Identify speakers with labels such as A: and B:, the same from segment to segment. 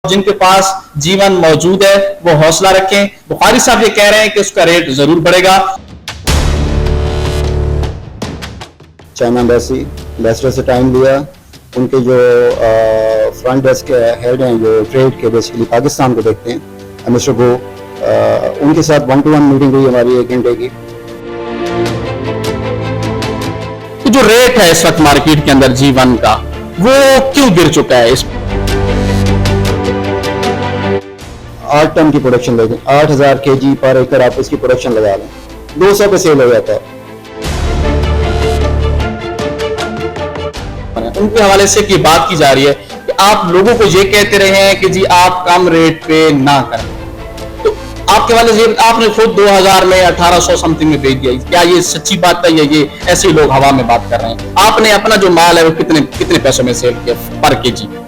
A: جن کے پاس جیون موجود ہے وہ حوصلہ رکھیں. بخاری صاحب یہ کہہ رہے ہیں کہ اس کا ریٹ ضرور بڑھے گا.
B: چائنا ایمبیسی لیسٹر سے ٹائم لیا, ان کے جو فرنٹ ڈیسک کے ہیڈ ہیں جو ٹریڈ کے بیسیکلی پاکستان کو دیکھتے ہیں مسٹر گو, ان کے ساتھ 1-to-1 میٹنگ ہوئی ہماری 1 گھنٹے کی.
A: جو ریٹ ہے اس وقت مارکیٹ کے اندر G1 کا وہ کیوں گر چکا ہے؟ اس
B: 8 ٹن کی پروڈکشن لے لیں, 8000 kg پر ایکڑ آپ اس کی پروڈکشن لگا لیں, 200 پہ سیل ہو جاتا ہے.
A: ان کے حوالے سے کی بات کی جا رہی ہے کہ آپ لوگوں کو یہ کہتے رہے ہیں کہ جی آپ کم ریٹ پہ نہ کریں, تو آپ کے حوالے سے آپ نے خود 2000 میں 1800 سمتنگ میں بیچ دیا. کیا یہ سچی بات ہے یا یہ ایسے ہی لوگ ہوا میں بات کر رہے ہیں؟ آپ نے اپنا جو مال ہے وہ کتنے پیسوں میں سیل کیا پر kg؟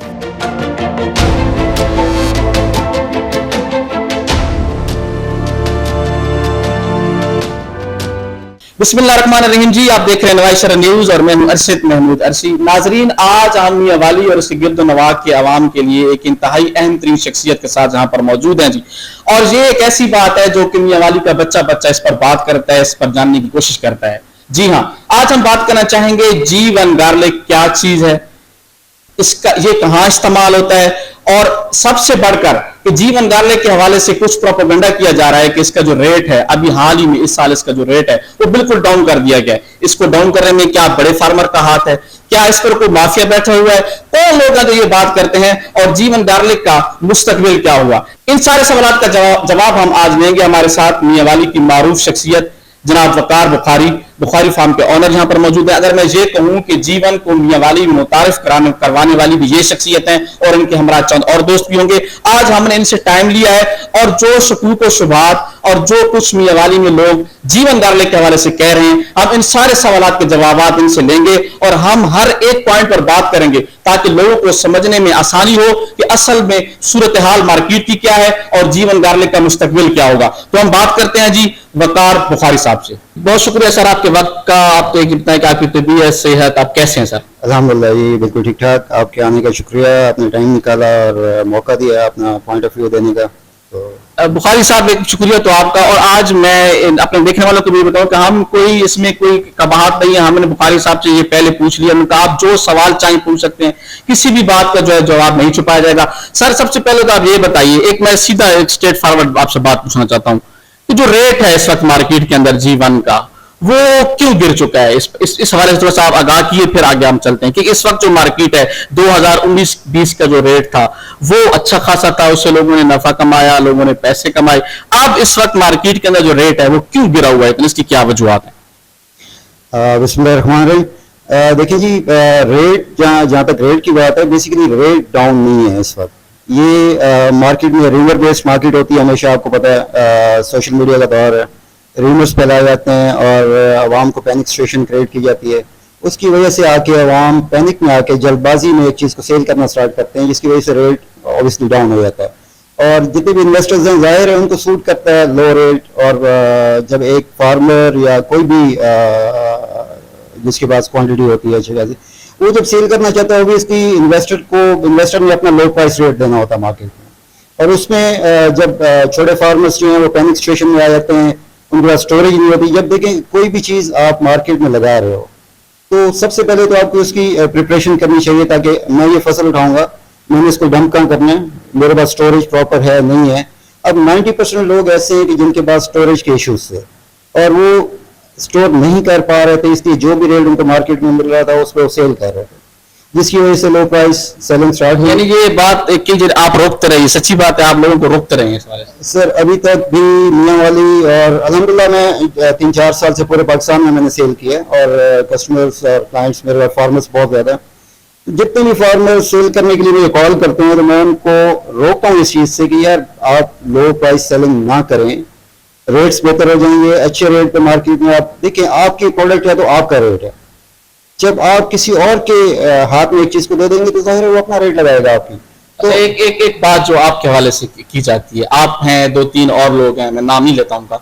A: بسم اللہ الرحمن الرحیم. جی آپ دیکھ رہے ہیں نواز شرح نیوز اور میں ہوں ارشد محمود عرشی. ناظرین, آج ہم میاں والی اور اس کے گرد و نواح کے عوام کے لیے ایک انتہائی اہم ترین شخصیت کے ساتھ جہاں پر موجود ہیں جی, اور یہ ایک ایسی بات ہے جو کہ میاں والی کا بچہ اس پر بات کرتا ہے, اس پر جاننے کی کوشش کرتا ہے. جی ہاں, آج ہم بات کرنا چاہیں گے G1 گارلک کیا چیز ہے, اس کا یہ کہاں استعمال ہوتا ہے, اور سب سے بڑھ کر کہ G1 گارلک کے حوالے سے کچھ پروپیگنڈا کیا جا رہا ہے کہ اس کا جو ریٹ ہے ابھی حال ہی میں اس سال اس کا جو ریٹ ہے وہ بالکل ڈاؤن کر دیا گیا ہے. اس کو ڈاؤن کرنے میں کیا بڑے فارمر کا ہاتھ ہے؟ کیا اس پر کوئی مافیا بیٹھا ہوا ہے؟ کون لوگ ہیں جو یہ بات کرتے ہیں؟ اور G1 گارلک کا مستقبل کیا ہوا؟ ان سارے سوالات کا جواب ہم آج لیں گے. ہمارے ساتھ میاں والی کی معروف شخصیت جناب وقار بخاری فارم کے اونر یہاں پر موجود ہیں. اگر میں یہ کہوں کہ G1 کو میاں والی متعارف کروانے والی بھی یہ شخصیت ہیں, اور ان کے ہمراہ چند اور دوست بھی ہوں گے. آج ہم نے ان سے ٹائم لیا ہے اور جو شکوک و شبہات اور جو کچھ میاں والی میں لوگ G1 گارلک کے حوالے سے کہہ رہے ہیں, ہم ان سارے سوالات کے جوابات ان سے لیں گے اور ہم ہر ایک پوائنٹ پر بات کریں گے تاکہ لوگوں کو سمجھنے میں آسانی ہو کہ اصل میں صورتحال مارکیٹ کی کیا ہے اور G1 گارلک کا مستقبل کیا ہوگا. تو ہم بات کرتے ہیں جی وقار بخاری صاحب سے. بہت شکریہ سر آپ کے وقت کا. آپ تو ایک بتائیں کہ آپ کی طبیعت صحت آپ کیسے ہیں سر؟
B: الحمدللہ جی بالکل ٹھیک ٹھاک. آپ کے آنے کا شکریہ, آپ نے ٹائم نکالا اور موقع دیا اپنا پوائنٹ آف ویو دینے کا.
A: بخاری صاحب ایک شکریہ تو آپ کا. اور آج میں اپنے دیکھنے والوں کو بھی بتاؤں کہ ہم کوئی اس میں کوئی قباحت نہیں ہے. ہم نے بخاری صاحب سے یہ پہلے پوچھ لیا, ان کا آپ جو سوال چاہیں پوچھ سکتے ہیں, کسی بھی بات کا جو ہے جواب نہیں چھپایا جائے گا. سر سب سے پہلے تو آپ یہ بتائیے, ایک میں سیدھا ایک اسٹریٹ فارورڈ آپ سے بات پوچھنا چاہتا ہوں کہ جو ریٹ ہے اس وقت مارکیٹ کے اندر G1 کا وہ کیوں گر چکا ہے؟ اس حوالے سے تھوڑا سا آپ آگاہ کیے, پھر آگے ہم چلتے ہیں کہ اس وقت جو مارکیٹ ہے 2019-20 کا جو ریٹ تھا وہ اچھا خاصا تھا, اس سے لوگوں نے نفع کمایا, لوگوں نے پیسے کمائے. اب اس وقت مارکیٹ کے اندر جو ریٹ ہے وہ کیوں گرا ہوا ہے, اس کی کیا وجوہات ہیں؟
B: بسم اللہ الرحمن الرحیم. دیکھیں جی, ریٹ جہاں تک ریٹ کی بات ہے, بیسیکلی ریٹ ڈاؤن نہیں ہے اس وقت. یہ مارکیٹ میں ریمر بیسڈ مارکیٹ ہوتی ہے ہمیشہ, آپ کو پتہ ہے سوشل میڈیا کا دور ہے, ریمرز پھیلائے جاتے ہیں اور عوام کو پینک سچویشن کریٹ کی جاتی ہے. اس کی وجہ سے آ کے عوام پینک میں آ کے جلد بازی میں ایک چیز کو سیل کرنا سٹارٹ کرتے ہیں, جس کی وجہ سے ریٹ اوبیسلی ڈاؤن ہو جاتا ہے. اور جتنے بھی انویسٹرز ہیں ظاہر ہے ان کو سوٹ کرتا ہے لو ریٹ. اور جب ایک فارمر یا کوئی بھی جس کے پاس کوانٹٹی ہوتی ہے اچھی خاصی, وہ جب سیل کرنا چاہتا ہے اوبیسلی انویسٹر نے اپنا لو پرائس ریٹ دینا ہوتا ہے مارکیٹ میں. اور اس میں جب چھوٹے فارمرز جو ہیں وہ پینک سچویشن میں آ جاتے ہیں, ان کے پاس اسٹوریج نہیں ہوتی. جب دیکھیں کوئی بھی چیز آپ مارکیٹ میں لگا رہے ہو تو سب سے پہلے تو آپ کو اس کی پریپریشن کرنی چاہیے, تاکہ میں یہ فصل اٹھاؤں گا, میں نے اس کو ڈمپ کہاں کرنا ہے, میرے پاس اسٹوریج پراپر ہے نہیں ہے. اب 90% لوگ ایسے ہیں کہ جن کے پاس اسٹوریج کے ایشوز تھے اور وہ اسٹور نہیں کر پا رہے تھے, اس لیے جو بھی ریٹ ان کو مارکیٹ میں مل رہا تھا اس پہ وہ سیل کر رہے تھے, جس کی وجہ سے لو پرائس سیلنگ سٹارٹ ہوئی.
A: یعنی یہ بات کہ آپ روکتے رہیے, سچی بات ہے آپ لوگوں کو روکتے رہے ہیں
B: سر. ابھی تک بھی میاں والی اور الحمدللہ میں 3-4 سال سے پورے پاکستان میں نے سیل کیا, اور کسٹمرز اور کلائنٹس میرے فارمرز بہت زیادہ ہیں. جتنے بھی فارمر سیل کرنے کے لیے مجھے کال کرتے ہیں تو میں ان کو روکتا ہوں اس چیز سے کہ یار آپ لو پرائس سیلنگ نہ کریں, ریٹس بہتر ہو جائیں گے. اچھے ریٹ پہ مارکیٹ میں آپ دیکھیں, آپ کی پروڈکٹ ہے تو آپ کا ریٹ ہے. جب آپ کسی اور کے ہاتھ میں ایک چیز کو دے دیں گے تو ظاہر ہے وہ اپنا ریٹ لگائے گا آپ کی.
A: تو ایک بات جو آپ کے حوالے سے کی جاتی ہے, آپ ہیں 2-3 اور لوگ ہیں, میں نام ہی لیتا ہوں ان کا,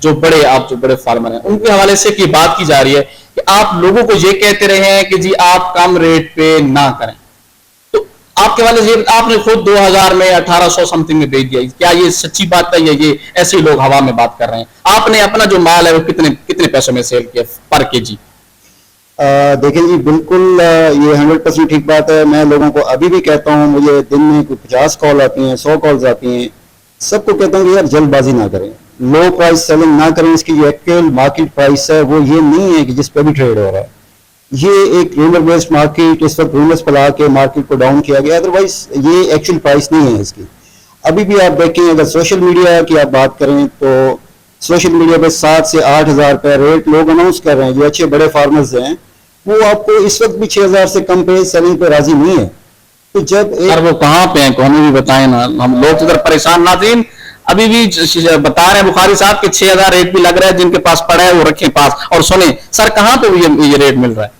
A: جو بڑے فارمر ہیں, ان کے حوالے سے کی بات کی جا رہی ہے کہ آپ لوگوں کو یہ کہتے رہے ہیں کہ جی آپ کم ریٹ پہ نہ کریں. تو آپ کے والے یہ آپ نے خود 2000 میں 1800 سمتنگ میں بیچ دیا, کیا یہ سچی بات ہے یا یہ ایسے لوگ ہوا میں بات کر رہے ہیں؟ آپ نے اپنا جو مال ہے وہ کتنے پیسوں میں سیل کیا پر کے جی؟
B: دیکھیں جی بالکل یہ 100% ٹھیک بات ہے. میں لوگوں کو ابھی بھی کہتا ہوں, مجھے دن میں کوئی 50 کال آتی ہیں, 100 کالز آتی ہیں, سب کو کہتا ہوں کہ یار جلد بازی نہ کریں, لو پرائس سیلنگ نہ کریں. اس کی جو ایکچوئل مارکیٹ پرائس ہے وہ یہ نہیں ہے کہ جس پہ بھی ٹریڈ ہو رہا ہے. یہ ایک رومر بیسڈ مارکیٹ, اس وقت رومرز پلا کے مارکیٹ کو ڈاؤن کیا گیا, ادروائز یہ ایکچوئل پرائس نہیں ہے اس کی. ابھی بھی آپ دیکھیں, اگر سوشل میڈیا کی آپ بات کریں تو سوشل میڈیا پہ 7 سے 8 ہزار روپے ریٹ لوگ اناؤنس کر رہے ہیں. جو اچھے بڑے فارمرز ہیں وہ آپ کو اس وقت بھی 6000 سے کم پہ سیلنگ پہ راضی نہیں ہے. تو جب
A: سر وہ کہاں پہ ہیں, ہمیں بھی بتائیں نا, ہم لوگ ادھر پریشان. ناظرین ابھی بھی بتا رہے ہیں بخاری صاحب کہ 6000 ریٹ بھی لگ رہا ہے, جن کے پاس پڑا ہے وہ رکھیں پاس. اور سنیں سر کہاں پہ یہ ریٹ مل رہا ہے؟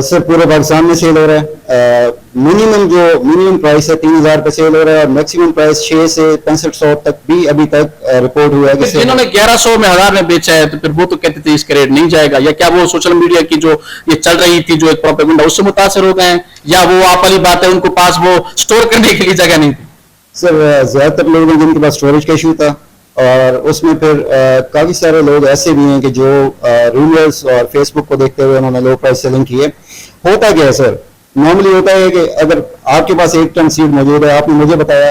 B: سر پورے پاکستان میں سیل ہو رہا ہے. منیمم پرائس ہے 3000 پہ سیل ہو رہا ہے, اور میکسیمم پرائس 600 سے 6500 تک بھی ابھی تک رپورٹ ہوا ہے.
A: جنہوں نے 1100 میں 1000 میں بیچا ہے تو پھر وہ تو کہتے تھے اس کا ریٹ نہیں جائے گا, یا کیا وہ سوشل میڈیا کی جو یہ چل رہی تھی جو ایک پروپیگنڈا اس سے متاثر ہو گئے ہیں, یا وہ آپ والی بات ہے ان کو پاس وہ سٹور کرنے کے لیے جگہ نہیں تھی؟
B: سر زیادہ تر لوگ ہیں جن کے پاس اسٹوریج کا ایشو تھا, اور اس میں پھر کافی سارے لوگ ایسے بھی ہیں کہ جو رومرز اور فیس بک کو دیکھتے ہوئے انہوں نے لو پرائس سیلنگ کی ہے. ہوتا کیا ہے سر, نارملی ہوتا ہے کہ اگر آپ کے پاس 1 ٹن سیڈ موجود ہے, آپ نے مجھے بتایا,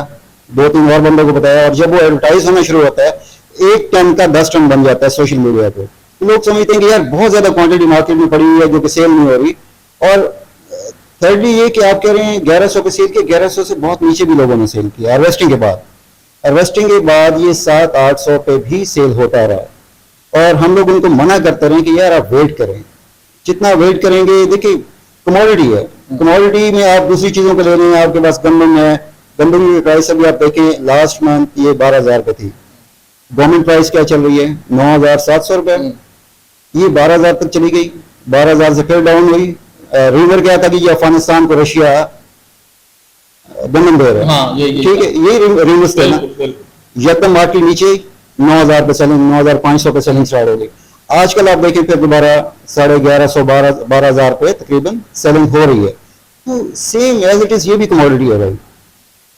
B: 2-3 اور بندوں کو بتایا, اور جب وہ ایڈورٹائز ہونا شروع ہوتا ہے 1 ٹن کا 10 ٹن بن جاتا ہے سوشل میڈیا پہ, لوگ سمجھتے ہیں کہ یار بہت زیادہ کوانٹٹی مارکیٹ میں پڑی ہوئی ہے جو کہ سیل نہیں ہو رہی. اور تھرڈلی یہ کہ آپ کہہ رہے ہیں 1100 پہ سیل کیا, 1100 سے بہت نیچے بھی لوگوں نے سیل کیا ہارویسٹنگ کے بعد. ہارویسٹنگ کے بعد یہ 700-800 پہ بھی سیل ہوتا رہا, اور ہم لوگ ان کو منع کرتے رہے کہ یار آپ ویٹ کریں. جتنا ویٹ کریں گے, دیکھیں کموڈٹی ہے, کموڈٹی میں آپ دوسری چیزوں کو لے رہے ہیں. آپ کے پاس گندم ہے, گندم کی پرائس ابھی آپ دیکھیں لاسٹ منتھ یہ 12000 پہ تھی. گورنمنٹ پرائس کیا چل رہی ہے 9700 روپے, یہ 12000 تک چلی گئی, 12000 سے پھر ڈاؤن ہوئی. ریور کیا تھا کہ یہ افغانستان کو رشیا گندم دے رہا ہے, ٹھیک ہے, یہ ریورس تھا نا. یکدم مارکیٹ نیچے 9000 پہ سیلنگ, 9500 پہ سیلنگ اسٹارٹ ہو گئی. آج کل آپ دیکھیں پھر دوبارہ 1150 12000 پہ تقریباً سیلنگ ہو رہی ہے. تو سیم ایز اٹ از یہ بھی کموڈٹی ہے بھائی,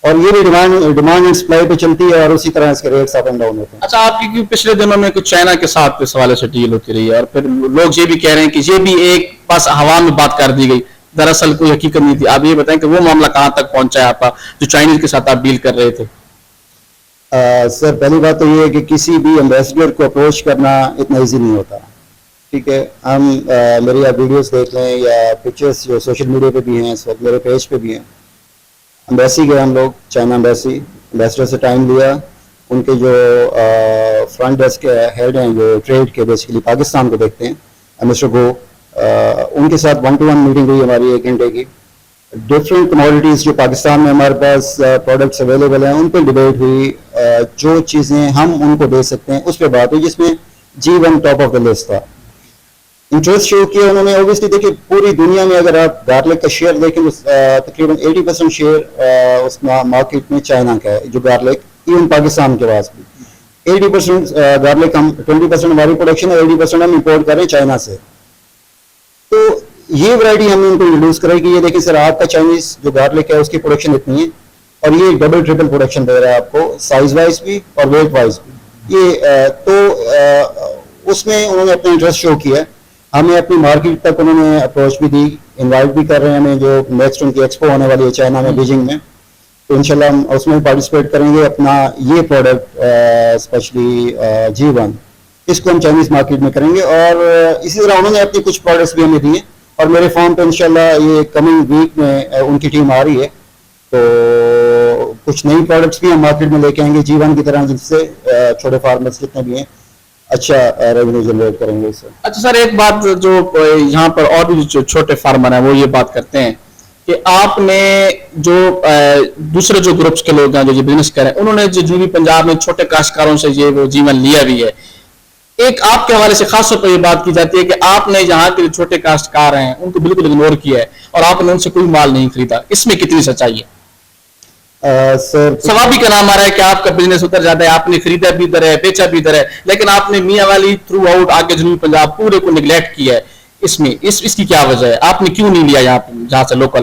B: اور یہ بھی ڈیمانڈ اینڈ سپلائی پہ چلتی ہے, اور اسی طرح اس کے ریٹس اپ اینڈ ڈاؤن ہوتے ہیں.
A: اچھا, آپ کی پچھلے دنوں میں کچھ چائنا کے ساتھ اس حوالے سے ڈیل ہوتی رہی ہے, اور پھر لوگ یہ بھی کہہ رہے ہیں کہ یہ بھی ایک بس ہوا میں بات کر دی گئی, دراصل کوئی حقیقت نہیں تھی. آپ یہ بتائیں کہ وہ معاملہ کہاں تک پہنچا ہے آپ کا جو چائنیز کے ساتھ آپ ڈیل کر رہے تھے؟
B: سر پہلی بات تو یہ ہے کہ کسی بھی ایمبیسڈر کو اپروچ کرنا اتنا ایزی نہیں ہوتا, ٹھیک ہے. ہم میری آپ ویڈیوز دیکھ لیں یا پکچرز جو سوشل میڈیا پہ بھی ہیں, اس وقت میرے پیج پہ بھی ہیں. امبیسی گئے ہم لوگ, چائنا امبیسی, امبیسڈر سے ٹائم لیا. ان کے جو فرنٹ ڈیسک کے ہیڈ ہیں جو ٹریڈ کے بیسیکلی پاکستان کو دیکھتے ہیں, مسٹر گو, ان کے ساتھ 1-to-1 میٹنگ ہوئی ہماری 1 گھنٹے کی. ڈفرینٹ کموڈیٹیز جو پاکستان میں ہمارے پاس پروڈکٹس اویلیبل ہیں ان پہ ڈبیٹ ہوئی. جو چیزیں ہم ان کو دے سکتے ہیں اس پہ بات ہوئی, جس میں G1 top of the list تھا. انٹرسٹ شو کیا انہوں نے. اوبیسلی دیکھیں پوری دنیا میں اگر آپ گارلک کا شیئر دیکھیں تو تقریباً 80% شیئر اس مارکیٹ میں چائنا کا ہے, جو گارلک ایون پاکستان کے پاس بھی 80% گارلک, ہم 20% ہماری پروڈکشن ہے, 80% ہم امپورٹ کر رہے ہیں چائنا سے. تو یہ ورائٹی ہم نے ان کو انٹروڈیوس کرائی کہ یہ دیکھیں سر آپ کا چائنیز جو گارلک ہے اس کی پروڈکشن اتنی ہے, اور یہ ڈبل ٹرپل پروڈکشن دے رہا ہے آپ کو, سائز وائز بھی اور ویٹ وائز بھی. یہ تو اس میں انہوں نے اپنا انٹرسٹ شو کیا. ہمیں اپنی مارکیٹ تک انہوں نے اپروچ بھی دی, انوائٹ بھی کر رہے ہیں ہمیں, جو نیکسٹ ان کی ایکسپو ہونے والی ہے چائنا میں بیجنگ میں, تو انشاءاللہ ہم اس میں پارٹیسپیٹ کریں گے. اپنا یہ پروڈکٹ اسپیشلی G1 اس کو ہم چائنیز مارکیٹ میں کریں گے. اور اسی طرح انہوں نے اپنی کچھ پروڈکٹس بھی ہمیں دیے, اور میرے فارم پہ انشاءاللہ یہ کمنگ ویک میں ان کی ٹیم آ رہی ہے, تو کچھ نئی پروڈکٹس بھی ہم مارکیٹ میں لے کے آئیں گے G1 کی طرح, جس سے چھوٹے فارمرز جتنے بھی ہیں اچھا ریونیو جنریٹ کریں گے اس سے.
A: اچھا سر, ایک بات جو یہاں پر اور بھی جو چھوٹے فارمر ہیں وہ یہ بات کرتے ہیں کہ آپ نے جو دوسرے جو گروپس کے لوگ ہیں جو یہ بزنس کریں, انہوں نے جو جنوبی پنجاب میں چھوٹے کاشتکاروں سے یہ وہ G1 لیا بھی ہے. ایک آپ کے حوالے سے خاص طور پر یہ بات کی جاتی ہے کہ آپ نے یہاں کے جو چھوٹے کاشتکار ہیں ان کو بالکل اگنور کیا ہے, اور آپ نے ان سے کوئی مال نہیں خریدا. اس میں کتنی سچائی ہے؟ ثوابی کا نام آ رہا ہے کہ آپ کا بزنس ادھر جاتا ہے, آپ نے خریدا بھی ادھر ہے, بیچا بھی ادھر ہے, لیکن آپ نے میاں والی تھرو آؤٹ آگے جنوبی پنجاب پورے کو نگلیکٹ کیا ہے. اس میں اس کی کیا وجہ ہے؟ آپ نے کیوں نہیں لیا یہاں جہاں سے لوکل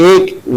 B: 1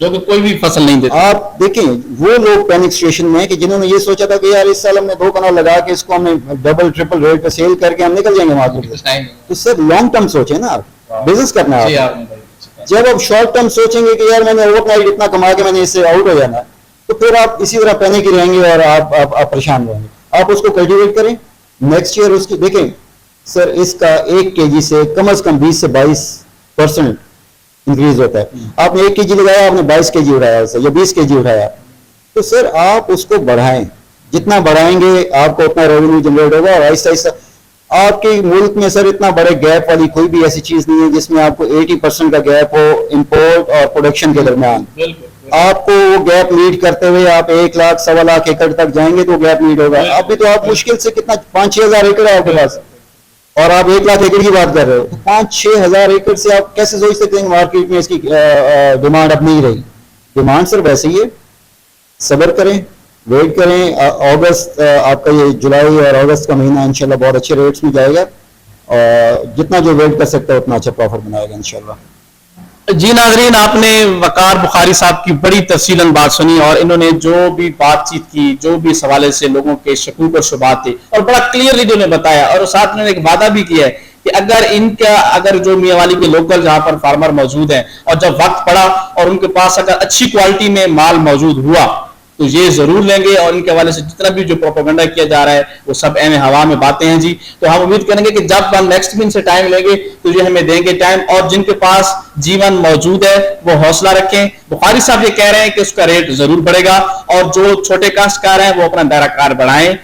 A: جو کہ کوئی بھی فصل نہیں دیتا.
B: آپ دیکھیں وہ لوگ پینک سچویشن میں ہیں کہ جنہوں نے یہ سوچا تھا کہ یار اس سال ہم نے 2 کنال لگا کے اس کو ہم نے ڈبل ٹرپل ریٹ پہ سیل کر کے ہم نکل جائیں گے مارکیٹ میں. تو سر لانگ ٹرم سوچیں نا, آپ بزنس کرنا ہے آپ. جب آپ شارٹ ٹرم سوچیں گے کہ یار میں نے اوور نائٹ اتنا کما کے میں نے اس سے آؤٹ ہو جانا ہے, تو پھر آپ اسی طرح پینک ہی رہیں گے اور آپ پریشان رہیں گے. آپ اس کو کلٹیویٹ کریں, نیکسٹ ایئر اس کی دیکھیں سر اس کا 1 kg سے کم از کم 20 سے 22% انکریز ہوتا ہے. آپ نے 1 kg لگایا, آپ نے 22 kg اٹھایا اسے یا 20 kg اٹھایا, تو سر آپ اس کو بڑھائیں. جتنا بڑھائیں گے آپ کو اتنا ریونیو جنریٹ ہوگا. اور آہستہ آہستہ آپ کے ملک میں سر اتنا بڑے گیپ والی کوئی بھی ایسی چیز نہیں ہے جس میں آپ کو 80% کا گیپ ہو امپورٹ اور پروڈکشن کے درمیان. آپ کو وہ گیپ لیڈ کرتے ہوئے آپ 1 لاکھ 1.25 لاکھ ایکڑ تک جائیں گے تو گیپ لیڈ ہوگا. ابھی تو آپ مشکل سے کتنا 5-6 ہزار ایکڑ ہے آپ کے پاس, اور آپ 1 لاکھ ایکڑ کی بات کر رہے ہو. 5-6 ہزار ایکڑ سے آپ کیسے سوچ سکتے ہیں مارکیٹ میں اس کی ڈیمانڈ اب نہیں رہی؟ ڈیمانڈ سر ویسے ہی ہے. صبر کریں, ویٹ کریں. اگست آپ کا یہ جولائی اور اگست کا مہینہ انشاءاللہ بہت اچھے ریٹس میں جائے گا, اور جتنا جو ویٹ کر سکتا ہے اتنا اچھا پروفٹ بنائے گا انشاءاللہ.
A: جی ناظرین, آپ نے وقار بخاری صاحب کی بڑی تفصیلاً بات سنی, اور انہوں نے جو بھی بات چیت کی, جو بھی اس حوالے سے لوگوں کے شکوک اور شبہات تھے, اور بڑا کلیئرلی جو نے بتایا, اور ساتھ انہوں نے ایک وعدہ بھی کیا ہے کہ اگر جو میاں والی کے لوکل جہاں پر فارمر موجود ہیں, اور جب وقت پڑا اور ان کے پاس اگر اچھی کوالٹی میں مال موجود ہوا تو یہ ضرور لیں گے. اور ان کے حوالے سے جتنا بھی جو پروپیگنڈا کیا جا رہا ہے وہ سب اہم ہوا میں باتیں ہیں جی. تو ہم امید کریں گے کہ جب ہم نیکسٹ بھی ان سے ٹائم لیں گے تو یہ ہمیں دیں گے ٹائم, اور جن کے پاس جیون موجود ہے وہ حوصلہ رکھیں. بخاری صاحب یہ کہہ رہے ہیں کہ اس کا ریٹ ضرور بڑھے گا, اور جو چھوٹے کاشتکار ہیں وہ اپنا دائرہ کار بڑھائیں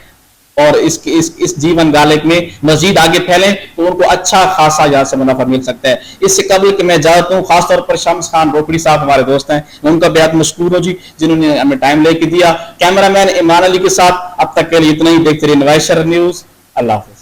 A: اور اس جیون گالک میں مزید آگے پھیلیں, تو ان کو اچھا خاصا یہاں سے منافع مل سکتا ہے. اس سے قبل کہ میں جاتا ہوں, خاص طور پر شمس خان روکڑی صاحب ہمارے دوست ہیں, ان کا بہت مشکور ہوں جی جنہوں نے ہمیں ٹائم لے کے دیا. کیمرہ مین ایمان علی کے ساتھ اب تک کے لیے اتنا ہی. دیکھتے رہیے نوائز شرح نیوز. اللہ حافظ.